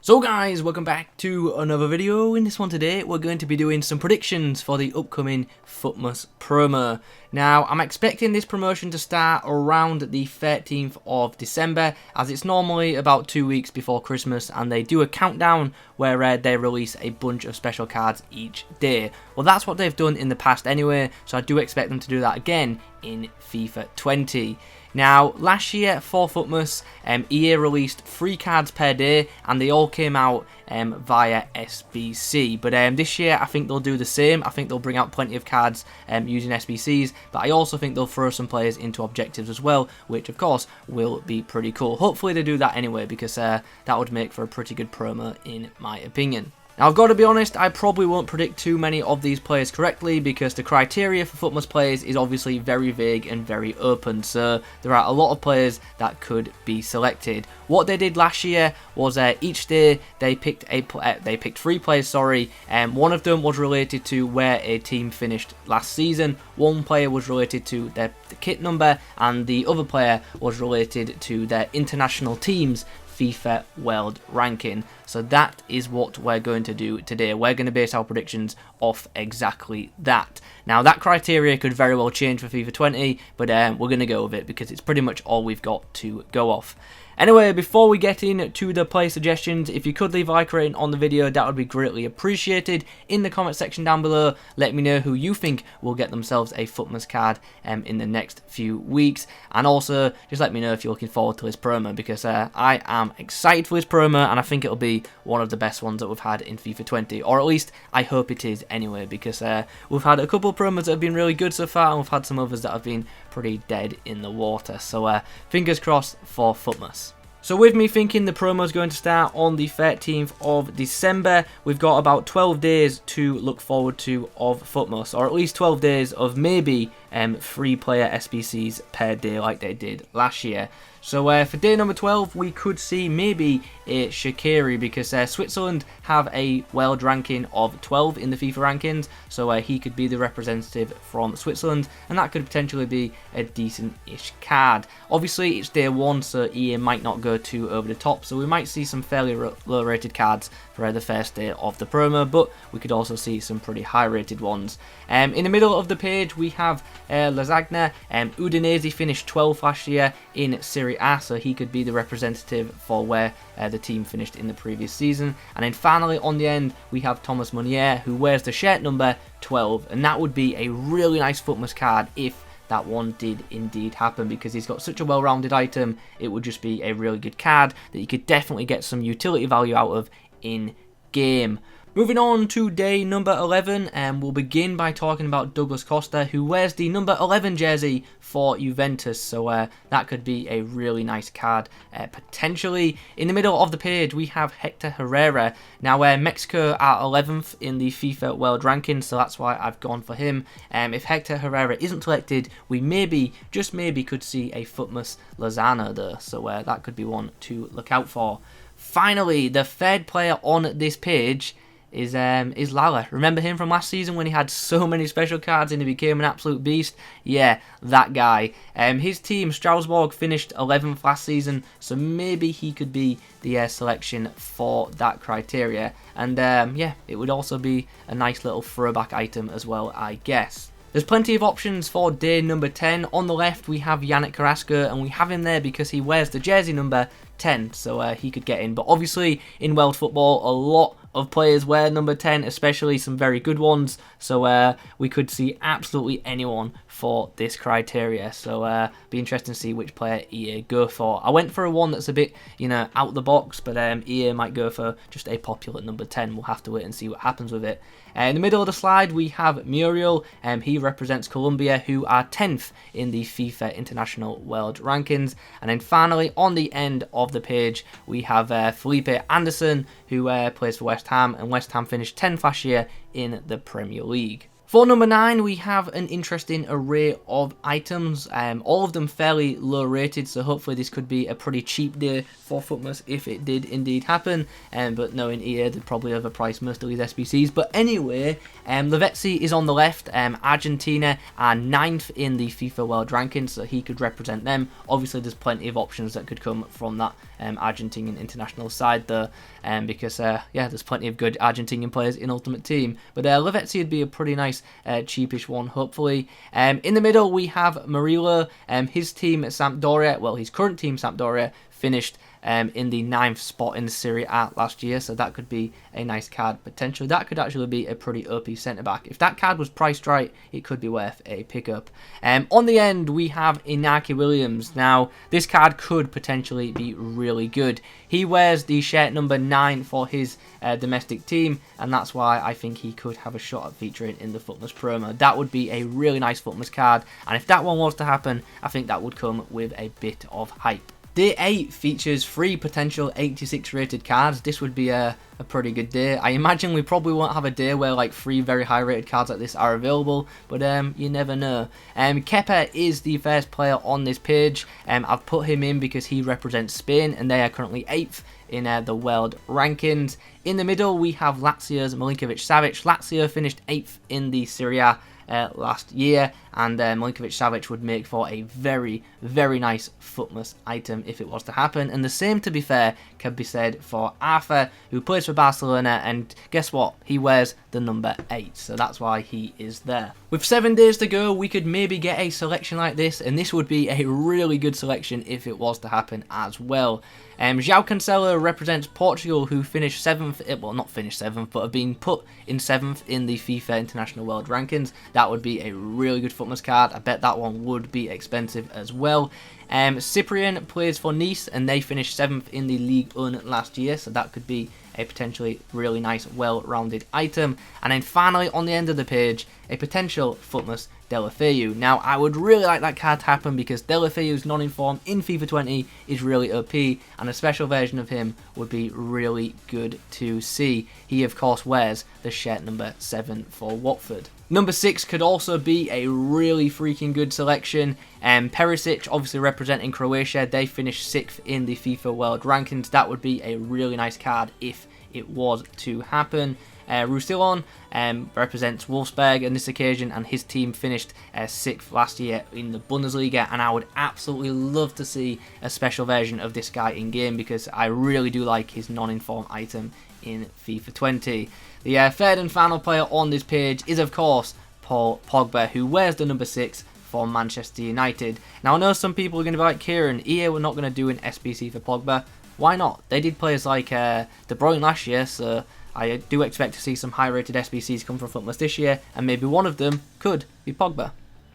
So guys, welcome back to another video. In this one today, we're going to be doing some predictions for the upcoming Futmas promo. Now, I'm expecting this promotion to start around the 13th of December, as it's normally about 2 weeks before Christmas, and they do a countdown where they release a bunch of special cards each day. Well, that's what they've done in the past anyway, so I do expect them to do that again in FIFA 20. Now, last year for Futmas, EA released 3 cards per day, and they all came out via SBC. But this year, I think they'll do the same. I think they'll bring out plenty of cards using SBCs, but I also think they'll throw some players into objectives as well, which of course will be pretty cool. Hopefully they do that anyway, because that would make for a pretty good promo in my opinion. Now, I've got to be honest, I probably won't predict too many of these players correctly because the criteria for Futmas Players is obviously very vague and very open, so there are a lot of players that could be selected. What they did last year was each day they picked 3 players, one of them was related to where a team finished last season, one player was related to the kit number, and the other player was related to their international team's FIFA World Ranking. So that is what we're going to do today. We're going to base our predictions off exactly that. Now, that criteria could very well change for FIFA 20, but we're going to go with it because it's pretty much all we've got to go off. Anyway, before we get into the play suggestions, if you could leave a like rating on the video, that would be greatly appreciated. In the comment section down below, let me know who you think will get themselves a Futmas card in the next few weeks. And also, just let me know if you're looking forward to this promo, because I am excited for this promo, and I think it'll be one of the best ones that we've had in FIFA 20. Or at least, I hope it is anyway, because we've had a couple of promos that have been really good so far, and we've had some others that have been pretty dead in the water. So, fingers crossed for Futmas. So with me thinking the promo is going to start on the 13th of December, we've got about 12 days to look forward to of Futmas, or at least 12 days of maybe 3 player SBCs per day like they did last year. So for day number 12, we could see maybe a Shaqiri, because Switzerland have a world ranking of 12 in the FIFA rankings, so he could be the representative from Switzerland, and that could potentially be a decent-ish card. Obviously, it's day 1, so EA might not go too over the top, so we might see some fairly low-rated cards for the first day of the promo, but we could also see some pretty high-rated ones. In the middle of the page, we have Lasagna. Udinese finished 12th last year in Serie A, so he could be the representative for where the team finished in the previous season. And then finally on the end, we have Thomas Meunier, who wears the shirt number 12, and that would be a really nice Futmas card if that one did indeed happen, because he's got such a well-rounded item. It would just be a really good card that you could definitely get some utility value out of in game. Moving on to day number 11, we'll begin by talking about Douglas Costa, who wears the number 11 jersey for Juventus, so that could be a really nice card, potentially. In the middle of the page, we have Hector Herrera. Now, Mexico are 11th in the FIFA World Ranking, so that's why I've gone for him. If Hector Herrera isn't selected, we maybe, just maybe, could see a Futmas Lozano though, so that could be one to look out for. Finally, the third player on this page is Lala. Remember him from last season when he had so many special cards and he became an absolute beast? Yeah, that guy. His team, Strasbourg, finished 11th last season, so maybe he could be the selection for that criteria. And yeah, it would also be a nice little throwback item as well, I guess. There's plenty of options for day number 10. On the left, we have Yannick Carrasco, and we have him there because he wears the jersey number 10, so he could get in. But obviously, in world football, a lot of players wear number 10, especially some very good ones, so we could see absolutely anyone for this criteria. So be interesting to see which player EA go for. I went for a one that's a bit, out the box, but EA might go for just a popular number 10. We'll have to wait and see what happens with it. In the middle of the slide, we have Murillo. He represents Colombia, who are 10th in the FIFA International World Rankings. And then finally, on the end of the page, we have Felipe Anderson, who plays for West Ham, and West Ham finished 10th last year in the Premier League. For number 9, we have an interesting array of items, all of them fairly low rated, so hopefully this could be a pretty cheap day for Futmas if it did indeed happen, but knowing EA, they'd probably overprice most of these SBCs. But anyway, Witsel is on the left. Argentina are 9th in the FIFA World Rankings, so he could represent them. Obviously there's plenty of options that could come from that Argentinian international side though, because yeah, there's plenty of good Argentinian players in Ultimate Team. But Witsel would be a pretty nice cheapish one, hopefully. In the middle we have Murillo. His team Sampdoria, well, his current team Sampdoria finished in the 9th spot in the Serie A last year, so that could be a nice card potentially. That could actually be a pretty OP centre back. If that card was priced right, it could be worth a pickup. On the end we have Inaki Williams. Now this card could potentially be really good. He wears the shirt number 9 for his domestic team, and that's why I think he could have a shot at featuring in the Futmas promo. That would be a really nice Futmas card, and if that one was to happen, I think that would come with a bit of hype. Day 8 features 3 potential 86 rated cards. This would be a pretty good day. I imagine we probably won't have a day where like 3 very high rated cards like this are available, but you never know. Kepa is the first player on this page. I've put him in because he represents Spain and they are currently 8th in the world rankings. In the middle we have Lazio's Milinkovic-Savic. Lazio finished 8th in the Serie A last year, and Milinkovic-Savic would make for a very, very nice Futmas item if it was to happen. And the same, to be fair, can be said for Arthur, who plays for Barcelona, and guess what? He wears the number 8, so that's why he is there. With 7 days to go, we could maybe get a selection like this, and this would be a really good selection if it was to happen as well. João Cancelo represents Portugal, who finished 7th, well, not finished 7th, but have been put in 7th in the FIFA International World Rankings. That would be a really good Futmas card. I bet that one would be expensive as well. Cyprian plays for Nice, and they finished 7th in the Ligue 1 last year, so that could be a potentially really nice, well-rounded item. And then finally, on the end of the page, a potential Futmas Delph. Now, I would really like that card to happen because Delph's non-inform in FIFA 20 is really OP, and a special version of him would be really good to see. He, of course, wears the shirt number 7 for Watford. Number 6 could also be a really freaking good selection. Perisic, obviously representing Croatia, they finished 6th in the FIFA World Rankings. That would be a really nice card if it was to happen. Roussillon represents Wolfsburg on this occasion, and his team finished 6th last year in the Bundesliga, and I would absolutely love to see a special version of this guy in game because I really do like his non-inform item in FIFA 20. The third and final player on this page is, of course, Paul Pogba, who wears the number 6 for Manchester United. Now, I know some people are going to be like, Kieran, EA were not going to do an SBC for Pogba. Why not? They did players like De Bruyne last year, so I do expect to see some high-rated SBCs come from Futmas this year, and maybe one of them could be Pogba.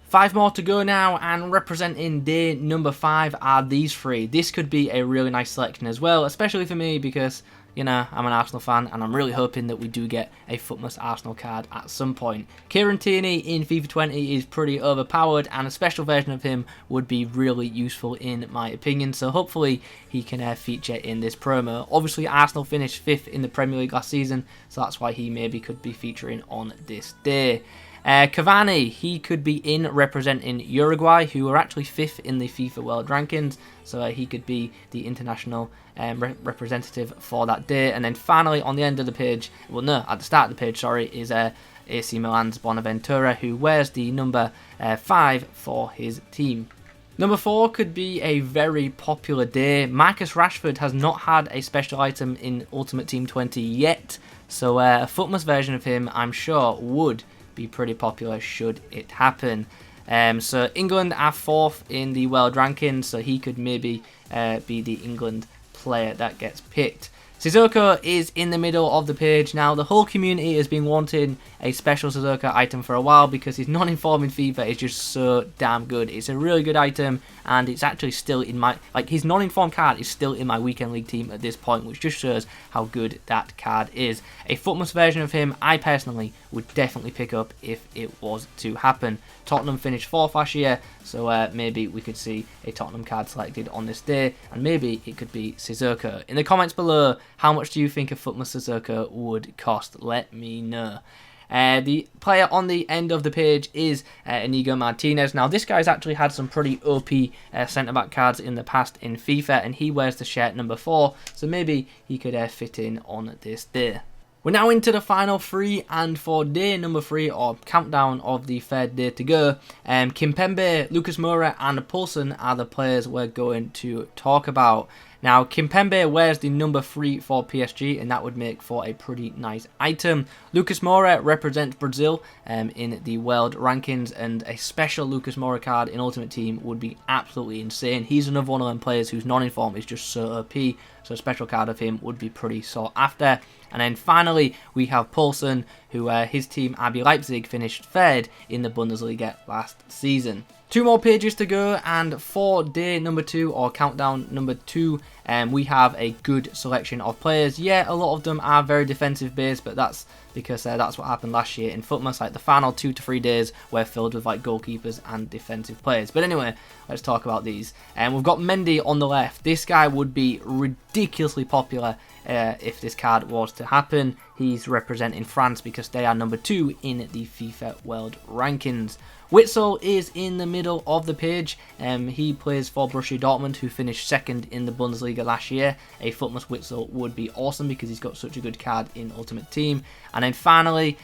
5 more to go now, and representing day number 5 are these 3. This could be a really nice selection as well, especially for me because, you know, I'm an Arsenal fan, and I'm really hoping that we do get a Futmas Arsenal card at some point. Kieran Tierney in FIFA 20 is pretty overpowered, and a special version of him would be really useful in my opinion, so hopefully he can feature in this promo. Obviously, Arsenal finished 5th in the Premier League last season, so that's why he maybe could be featuring on this day. Cavani, he could be in representing Uruguay, who are actually 5th in the FIFA World Rankings, so he could be the international representative for that day. And then finally, on the end of the page, well no, at the start of the page, sorry, is AC Milan's Bonaventura, who wears the number 5 for his team. Number 4 could be a very popular day. Marcus Rashford has not had a special item in Ultimate Team 20 yet, so a Futmas version of him, I'm sure, would be pretty popular should it happen. So England are 4th in the world rankings, so he could maybe be the England player that gets picked. Sissoko is in the middle of the page. Now, the whole community has been wanting a special Sissoko item for a while because his non-inform in FIFA is just so damn good. It's a really good item, and it's actually still in my, like, his non-inform card is still in my weekend league team at this point, which just shows how good that card is. A Futmas version of him, I personally would definitely pick up if it was to happen. Tottenham finished 4th last year, so maybe we could see a Tottenham card selected on this day, and maybe it could be Sissoko. In the comments below, how much do you think a Futmas Sissoko would cost? Let me know. The player on the end of the page is Inigo Martinez. Now, this guy's actually had some pretty OP centre-back cards in the past in FIFA, and he wears the shirt number 4, so maybe he could fit in on this day. We're now into the final 3, and for day number 3, or countdown of the 3rd day to go, Kimpembe, Lucas Moura and Poulsen are the players we're going to talk about. Now, Kimpembe wears the number 3 for PSG, and that would make for a pretty nice item. Lucas Moura represents Brazil in the world rankings, and a special Lucas Moura card in Ultimate Team would be absolutely insane. He's another one of them players whose non-inform is just so OP, so a special card of him would be pretty sought after. And then finally, we have Poulsen, who his team RB Leipzig finished 3rd in the Bundesliga last season. 2 more pages to go, and for day number 2, or countdown number 2, we have a good selection of players. Yeah, a lot of them are very defensive based, but that's because that's what happened last year in Futmas. Like, the final 2 to 3 days were filled with like goalkeepers and defensive players. But anyway, let's talk about these. We've got Mendy on the left. This guy would be ridiculously popular if this card was to happen. He's representing France because they are number 2 in the FIFA World Rankings. Witsel is in the middle of the page. He plays for Borussia Dortmund, who finished 2nd in the Bundesliga last year. A Futmas Witsel would be awesome because he's got such a good card in Ultimate Team. And then finally,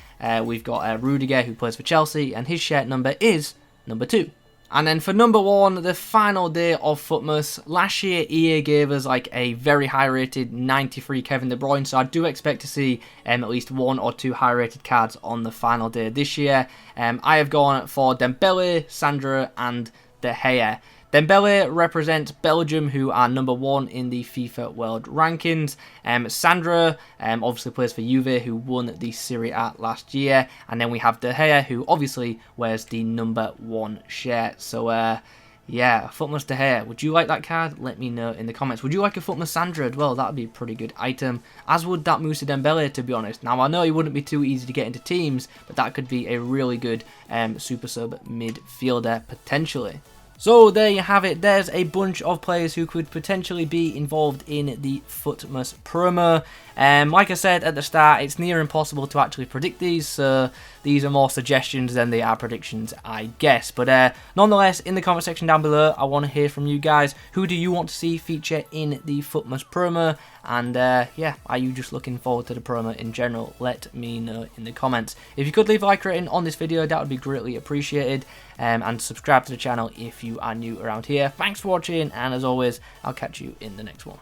we've got Rudiger, who plays for Chelsea, and his shirt number is number 2. And then for number 1, the final day of Futmas. Last year, EA gave us like a very high rated 93 Kevin De Bruyne, so I do expect to see at least 1 or 2 high rated cards on the final day this year. I have gone for Dembele, Sandro and De Gea. Dembele represents Belgium, who are number 1 in the FIFA World Rankings. Sandro obviously plays for Juve, who won the Serie A last year. And then we have De Gea, who obviously wears the number 1 shirt. So, yeah, Futmas De Gea. Would you like that card? Let me know in the comments. Would you like a Futmas Sandro as well? That would be a pretty good item. As would that Moussa Dembele, to be honest. Now, I know he wouldn't be too easy to get into teams, but that could be a really good super sub midfielder, potentially. So there you have it. There's a bunch of players who could potentially be involved in the Futmas promo. Like I said at the start, it's near impossible to actually predict these, so these are more suggestions than they are predictions, I guess. But nonetheless, in the comment section down below, I want to hear from you guys. Who do you want to see feature in the Futmas promo? And yeah, are you just looking forward to the promo in general? Let me know in the comments. If you could leave a like rating on this video, that would be greatly appreciated. And subscribe to the channel if you are new around here. Thanks for watching, and as always, I'll catch you in the next one.